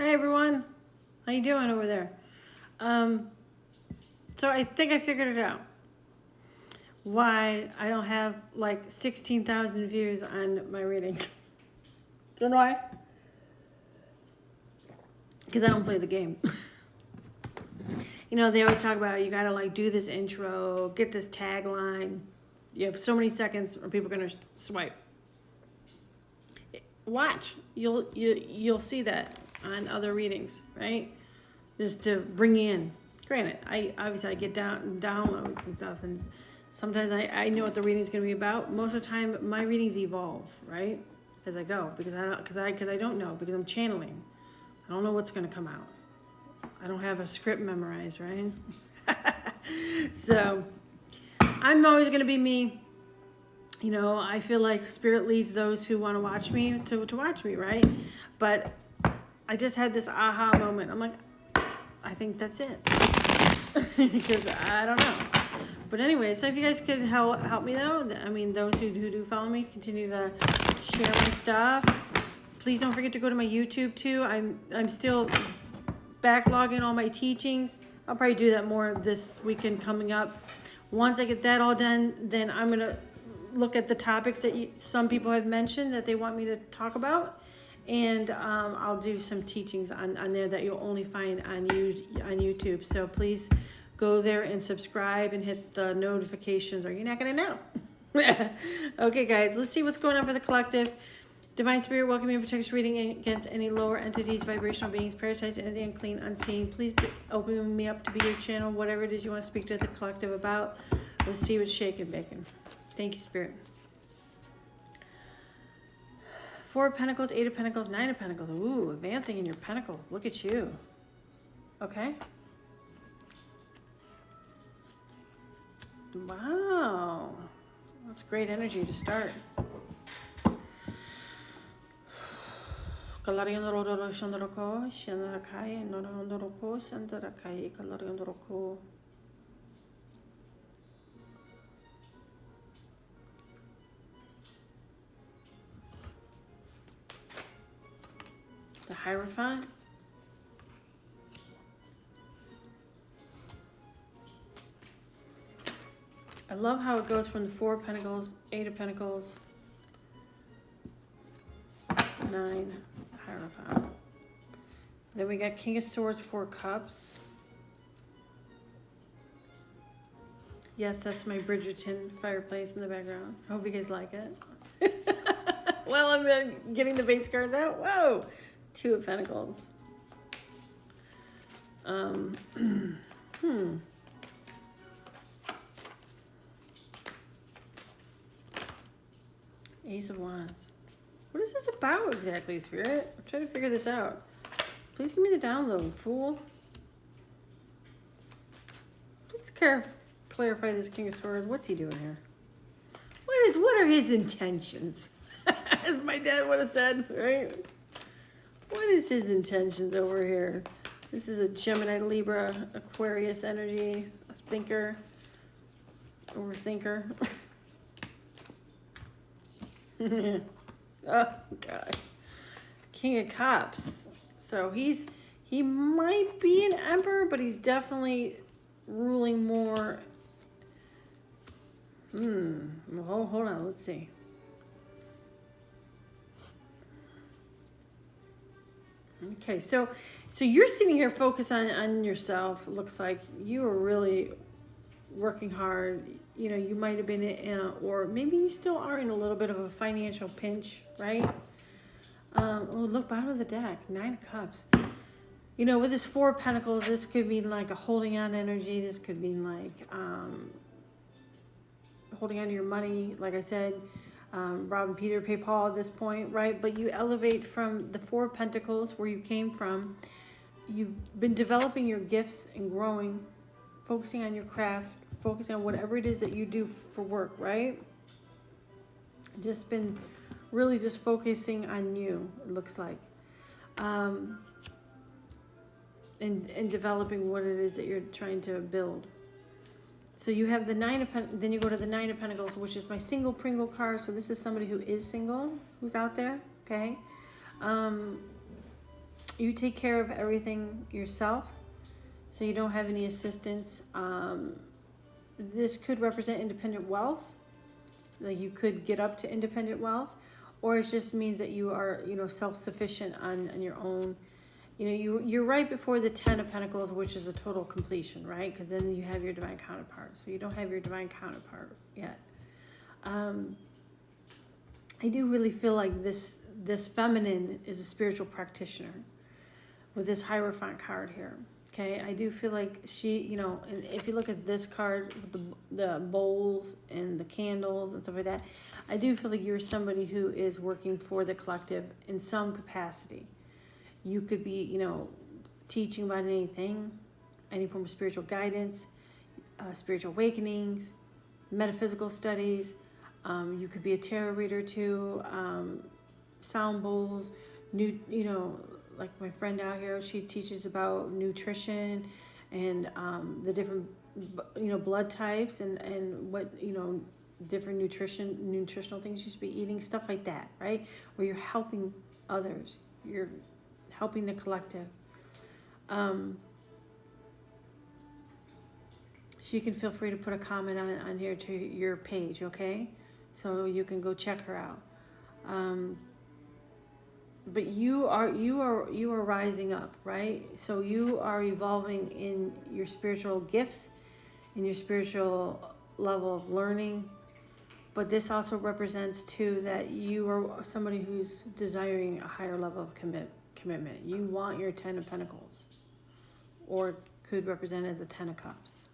Hey everyone, how you doing over there? So I think I figured it out. Why I don't have like 16,000 views on my readings. Do you know why? Because I don't play the game. You know, they always talk about you gotta like do this intro, get this tagline. You have so many seconds or people are gonna swipe. Watch, you'll see that on other readings, right? Just to bring in. Granted, I get downloads and stuff, and sometimes I know what the reading's going to be about. Most of the time, my readings evolve, right, as I go, because I don't know, because I'm channeling. I don't know what's going to come out. I don't have a script memorized, right? So I'm always going to be me. You know, I feel like spirit leads those who want to watch me to watch me, right? But I just had this aha moment. I'm like, I think that's it. Because I don't know. But anyway, so if you guys could help me though, I mean, those who do follow me, continue to share my stuff. Please don't forget to go to my YouTube too. I'm still backlogging all my teachings. I'll probably do that more this weekend coming up. Once I get that all done, then I'm going to look at the topics that some people have mentioned that they want me to talk about. And I'll do some teachings on there that you'll only find on YouTube. So please go there and subscribe and hit the notifications or you're not going to know. Okay, guys, let's see what's going on for the collective. Divine Spirit, welcome you and protection reading against any lower entities, vibrational beings, parasites, anything unclean, unseen. Please open me up to be your channel, whatever it is you want to speak to the collective about. Let's see what's shaking, bacon. Thank you, Spirit. 4 of Pentacles, 8 of Pentacles, 9 of Pentacles. Ooh, advancing in your Pentacles. Look at you. Okay. Wow. That's great energy to start. The Hierophant. I love how it goes from the 4 of Pentacles, 8 of Pentacles, 9, Hierophant. Then we got King of Swords, 4 Cups. Yes, that's my Bridgerton fireplace in the background. I hope you guys like it. Well, I'm getting the base cards out. Whoa! 2 of Pentacles. Ace of Wands. What is this about exactly, Spirit? I'm trying to figure this out. Please give me the download, fool. Please clarify this King of Swords. What's he doing here? What are his intentions? As my dad would have said, right? What is his intentions over here? This is a Gemini, Libra, Aquarius energy, a thinker, overthinker. Oh, God. King of Cups. So he might be an emperor, but he's definitely ruling more. Well, hold on. Let's see. Okay, so you're sitting here focused on yourself. It looks like you are really working hard. You know, you might have been in, or maybe you still are in a little bit of a financial pinch, right? Oh, look, bottom of the deck, 9 of Cups. You know, with this 4 of Pentacles, this could mean like a holding on energy. This could mean like holding on to your money. Like I said, robbing Peter, pay Paul at this point, right? But you elevate from the 4 of Pentacles, where you came from. You've been developing your gifts and growing, focusing on your craft, focusing on whatever it is that you do for work, right? Just been really just focusing on you, it looks like. And developing what it is that you're trying to build. So you have the 9 of Pentacles, then you go to the 9 of Pentacles, which is my single Pringle card. So this is somebody who is single, who's out there, okay? you take care of everything yourself, so you don't have any assistance. This could represent independent wealth, like you could get up to independent wealth, or it just means that you are, you know, self-sufficient on your own. You know, you're right before the 10 of Pentacles, which is a total completion, right? Because then you have your divine counterpart. So you don't have your divine counterpart yet. I do really feel like this feminine is a spiritual practitioner with this Hierophant card here. Okay, I do feel like she, you know, and if you look at this card with the bowls and the candles and stuff like that, I do feel like you're somebody who is working for the collective in some capacity. You could be, you know, teaching about anything, any form of spiritual guidance, spiritual awakenings, metaphysical studies. You could be a tarot reader too, sound bowls, you know, like my friend out here, she teaches about nutrition and the different, you know, blood types and what, you know, different nutritional things you should be eating, stuff like that, right? Where you're helping others, you're helping the collective. So you can feel free to put a comment on here to your page, okay? So you can go check her out. But you are rising up, right? So you are evolving in your spiritual gifts, in your spiritual level of learning. But this also represents too that you are somebody who's desiring a higher level of commitment. You want your 10 of Pentacles, or could represent as a 10 of Cups.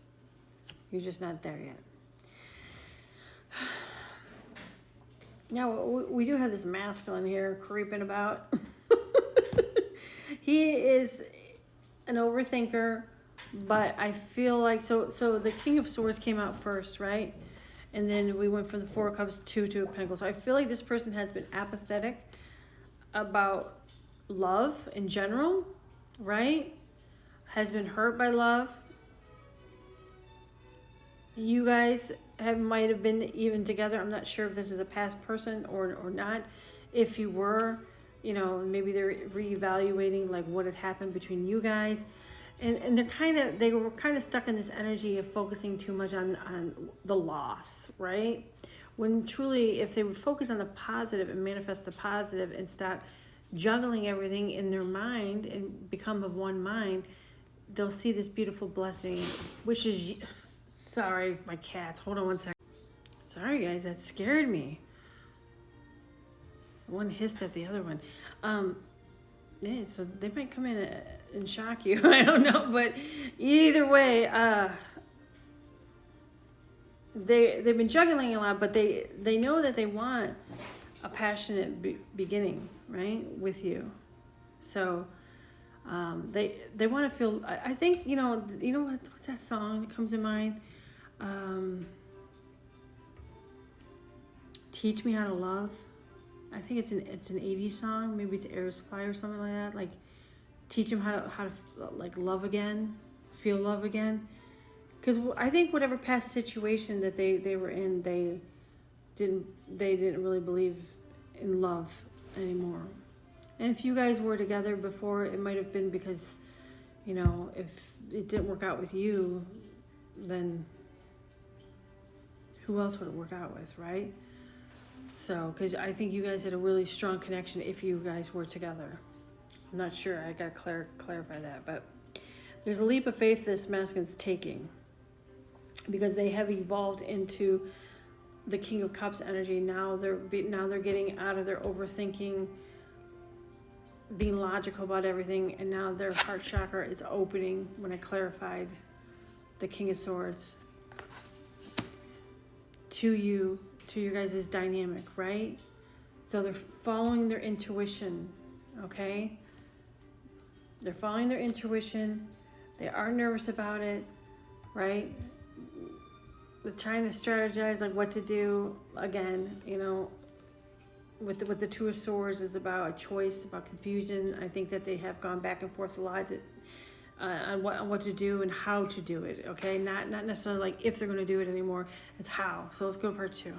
You're just not there yet. Now, we do have this masculine here creeping about. He is an overthinker, but I feel like, so the King of Swords came out first, right? And then we went from the 4 of Cups to 2 of Pentacles. So I feel like this person has been apathetic about love in general, right? Has been hurt by love. You guys might have been even together. I'm not sure if this is a past person or not. If you were, you know, maybe they're reevaluating like what had happened between you guys. And they were kind of stuck in this energy of focusing too much on the loss, right? When truly, if they would focus on the positive and manifest the positive and stop juggling everything in their mind and become of one mind, they'll see this beautiful blessing, which is, sorry, my cats, hold on one second. Sorry guys, that scared me. One hissed at the other one. Yeah, so they might come in and shock you. I don't know, but either way, they've been juggling a lot, but they know that they want a passionate beginning, right, with you. So they want to feel. I think you know what's that song that comes to mind? Teach Me How to Love. I think it's an 80s song. Maybe it's Air Supply or something like that. Like, teach them how to like love again, feel love again. Because I think whatever past situation that they were in, they didn't really believe in love anymore. And if you guys were together before, it might have been because, you know, if it didn't work out with you, then who else would it work out with, right? So, because I think you guys had a really strong connection if you guys were together. I'm not sure. I got to clarify that. But there's a leap of faith this masculine's taking because they have evolved into the King of Cups energy. Now they're getting out of their overthinking, being logical about everything, and now their heart chakra is opening when I clarified the King of Swords to you. To your guys' dynamic, right? So they're following their intuition, okay? They're following their intuition. They are nervous about it, right? They're trying to strategize like what to do. Again, you know, with the Two of Swords is about a choice, about confusion. I think that they have gone back and forth a lot on what to do and how to do it, okay? Not necessarily like if they're going to do it anymore. It's how. So let's go to part 2.